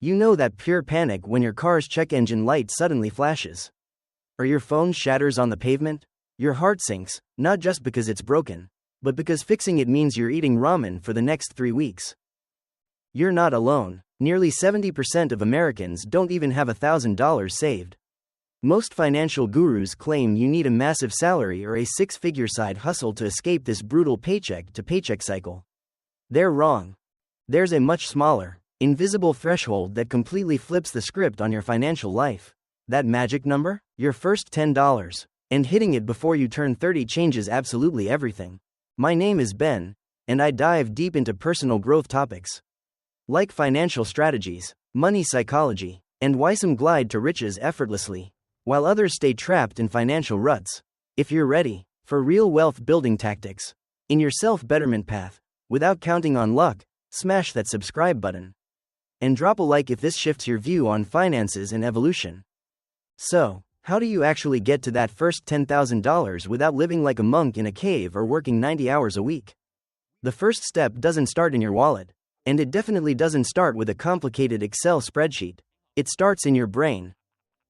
You know that pure panic when your car's check engine light suddenly flashes. Or your phone shatters on the pavement? Your heart sinks, not just because it's broken, but because fixing it means you're eating ramen for the next 3 weeks. You're not alone. Nearly 70% of Americans don't even have $1,000 saved. Most financial gurus claim you need a massive salary or a six-figure side hustle to escape this brutal paycheck-to-paycheck cycle. They're wrong. There's a much smaller, invisible threshold that completely flips the script on your financial life. That magic number? Your first $10. And hitting it before you turn 30 changes absolutely everything. My name is Ben, and I dive deep into personal growth topics like financial strategies, money psychology, and why some glide to riches effortlessly, while others stay trapped in financial ruts. If you're ready for real wealth building tactics in your self-betterment path, without counting on luck, smash that subscribe button. And drop a like if this shifts your view on finances and evolution. So, how do you actually get to that first $10,000 without living like a monk in a cave or working 90 hours a week? The first step doesn't start in your wallet. And it definitely doesn't start with a complicated Excel spreadsheet. It starts in your brain.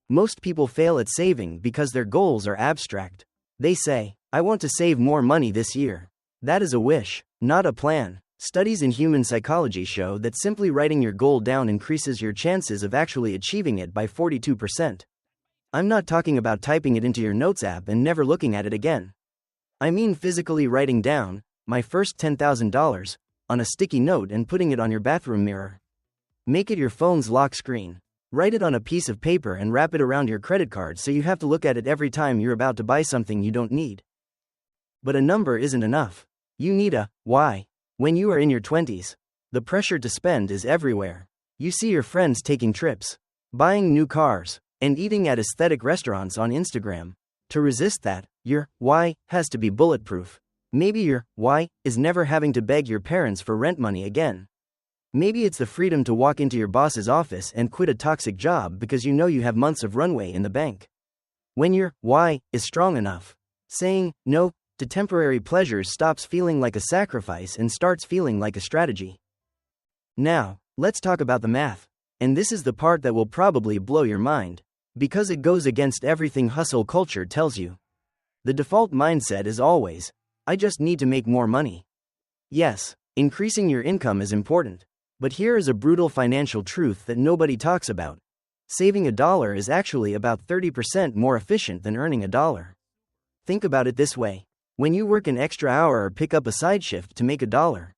Most people fail at saving because their goals are abstract. They say, I want to save more money this year. That is a wish, not a plan. Studies in human psychology show that simply writing your goal down increases your chances of actually achieving it by 42%. I'm not talking about typing it into your notes app and never looking at it again. I mean physically writing down, my first $10,000, on a sticky note and putting it on your bathroom mirror. Make it your phone's lock screen. Write it on a piece of paper and wrap it around your credit card so you have to look at it every time you're about to buy something you don't need. But a number isn't enough. You need a why. When you are in your 20s, the pressure to spend is everywhere. You see your friends taking trips, buying new cars, and eating at aesthetic restaurants on Instagram. To resist that, your why has to be bulletproof. Maybe your why is never having to beg your parents for rent money again. Maybe it's the freedom to walk into your boss's office and quit a toxic job because you know you have months of runway in the bank. When your why is strong enough, saying no to temporary pleasures stops feeling like a sacrifice and starts feeling like a strategy. Now, let's talk about the math. And this is the part that will probably blow your mind, because it goes against everything hustle culture tells you. The default mindset is always, I just need to make more money. Yes, increasing your income is important, but here is a brutal financial truth that nobody talks about. Saving $1 is actually about 30% more efficient than earning $1. Think about it this way. When you work an extra hour or pick up a side shift to make $1,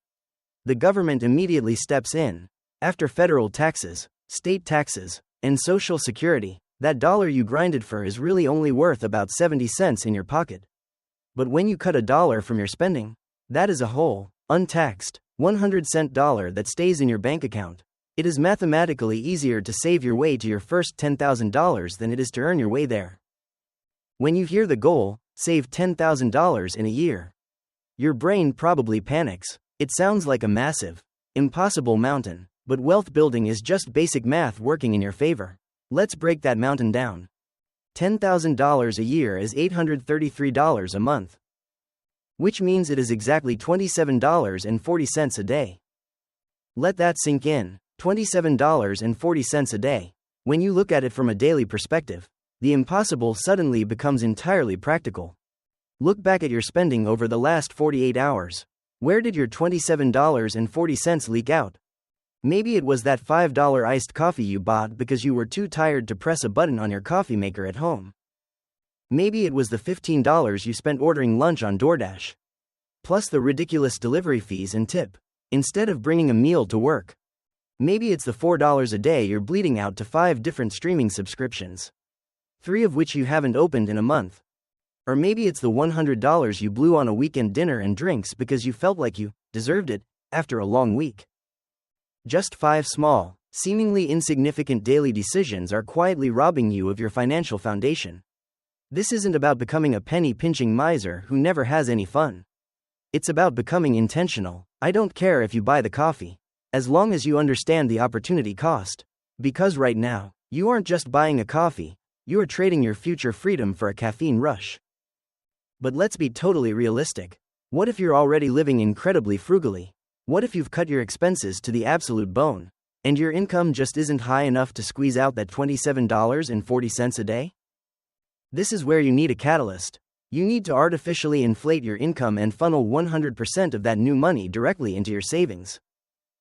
the government immediately steps in. After federal taxes, state taxes, and Social Security, that dollar you grinded for is really only worth about 70 cents in your pocket. But when you cut $1 from your spending, that is a whole, untaxed, 100-cent dollar that stays in your bank account. It is mathematically easier to save your way to your first $10,000 than it is to earn your way there. When you hear the goal, save $10,000 in a year, your brain probably panics. It sounds like a massive, impossible mountain, but wealth building is just basic math working in your favor. Let's break that mountain down. $10,000 a year is $833 a month. Which means it is exactly $27.40 a day. Let that sink in. $27.40 a day. When you look at it from a daily perspective, the impossible suddenly becomes entirely practical. Look back at your spending over the last 48 hours. Where did your $27.40 leak out? Maybe it was that $5 iced coffee you bought because you were too tired to press a button on your coffee maker at home. Maybe it was the $15 you spent ordering lunch on DoorDash, plus the ridiculous delivery fees and tip, instead of bringing a meal to work. Maybe it's the $4 a day you're bleeding out to 5 different streaming subscriptions, 3 of which you haven't opened in a month. Or maybe it's the $100 you blew on a weekend dinner and drinks because you felt like you deserved it after a long week. Just 5 small, seemingly insignificant daily decisions are quietly robbing you of your financial foundation. This isn't about becoming a penny-pinching miser who never has any fun. It's about becoming intentional. I don't care if you buy the coffee, as long as you understand the opportunity cost. Because right now, you aren't just buying a coffee, you are trading your future freedom for a caffeine rush. But let's be totally realistic. What if you're already living incredibly frugally? What if you've cut your expenses to the absolute bone? and your income just isn't high enough to squeeze out that $27.40 a day? This is where you need a catalyst. You need to artificially inflate your income and funnel 100% of that new money directly into your savings.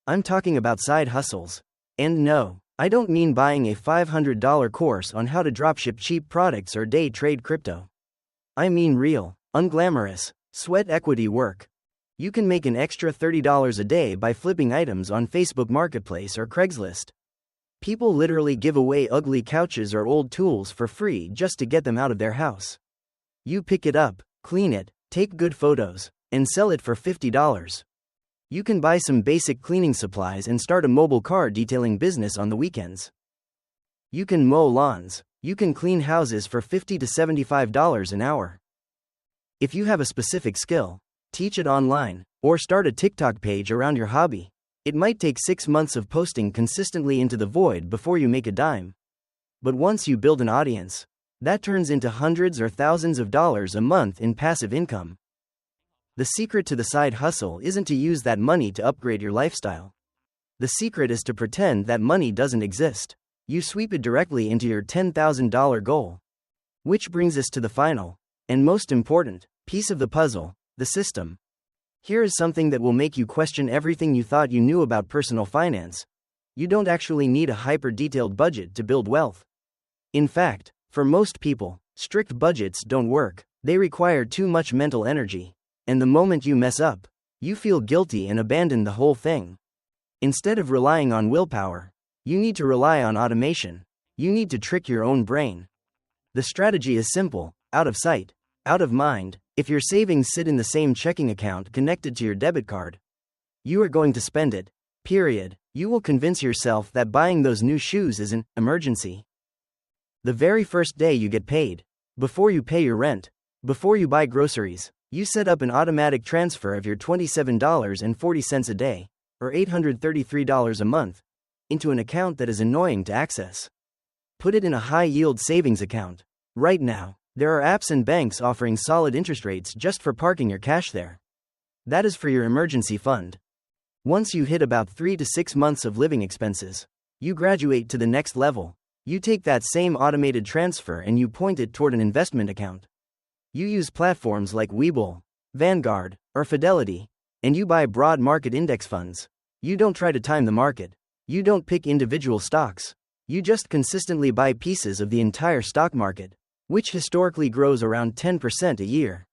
I'm talking about side hustles. And no, I don't mean buying a $500 course on how to dropship cheap products or day trade crypto. I mean real, unglamorous, sweat equity work. You can make an extra $30 a day by flipping items on Facebook Marketplace or Craigslist. People literally give away ugly couches or old tools for free just to get them out of their house. You pick it up, clean it, take good photos, and sell it for $50. You can buy some basic cleaning supplies and start a mobile car detailing business on the weekends. You can mow lawns. You can clean houses for $50 to $75 an hour. If you have a specific skill, teach it online, or start a TikTok page around your hobby. It might take 6 months of posting consistently into the void before you make a dime. But once you build an audience, that turns into hundreds or thousands of dollars a month in passive income. The secret to the side hustle isn't to use that money to upgrade your lifestyle. The secret is to pretend that money doesn't exist. You sweep it directly into your $10,000 goal. Which brings us to the final, and most important, piece of the puzzle, the system. Here is something that will make you question everything you thought you knew about personal finance. You don't actually need a hyper-detailed budget to build wealth. In fact, for most people, strict budgets don't work. They require too much mental energy. And the moment you mess up, you feel guilty and abandon the whole thing. Instead of relying on willpower, you need to rely on automation. You need to trick your own brain. The strategy is simple: out of sight, out of mind. If your savings sit in the same checking account connected to your debit card, you are going to spend it. Period. You will convince yourself that buying those new shoes is an emergency. The very first day you get paid, before you pay your rent, before you buy groceries, you set up an automatic transfer of your $27.40 a day, or $833 a month, into an account that is annoying to access. Put it in a high-yield savings account. Right now, there are apps and banks offering solid interest rates just for parking your cash there. That is for your emergency fund. Once you hit about 3 to 6 months of living expenses, you graduate to the next level. You take that same automated transfer and you point it toward an investment account. You use platforms like Webull, Vanguard, or Fidelity, and you buy broad market index funds. You don't try to time the market. You don't pick individual stocks. You just consistently buy pieces of the entire stock market, which historically grows around 10% a year.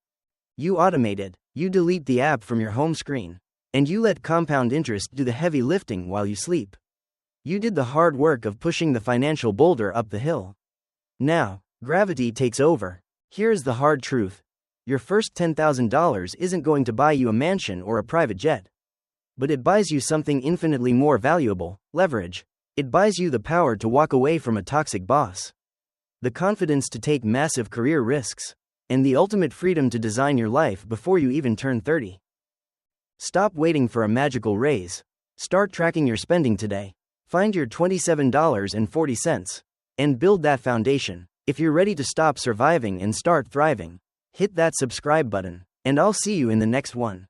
You automate it. You delete the app from your home screen, and you let compound interest do the heavy lifting while you sleep. You did the hard work of pushing the financial boulder up the hill. Now, gravity takes over. Here's the hard truth. Your first $10,000 isn't going to buy you a mansion or a private jet. But it buys you something infinitely more valuable: leverage. It buys you the power to walk away from a toxic boss, the confidence to take massive career risks, and the ultimate freedom to design your life before you even turn 30. Stop waiting for a magical raise. Start tracking your spending today. Find your $27.40 and build that foundation. If you're ready to stop surviving and start thriving, hit that subscribe button, and I'll see you in the next one.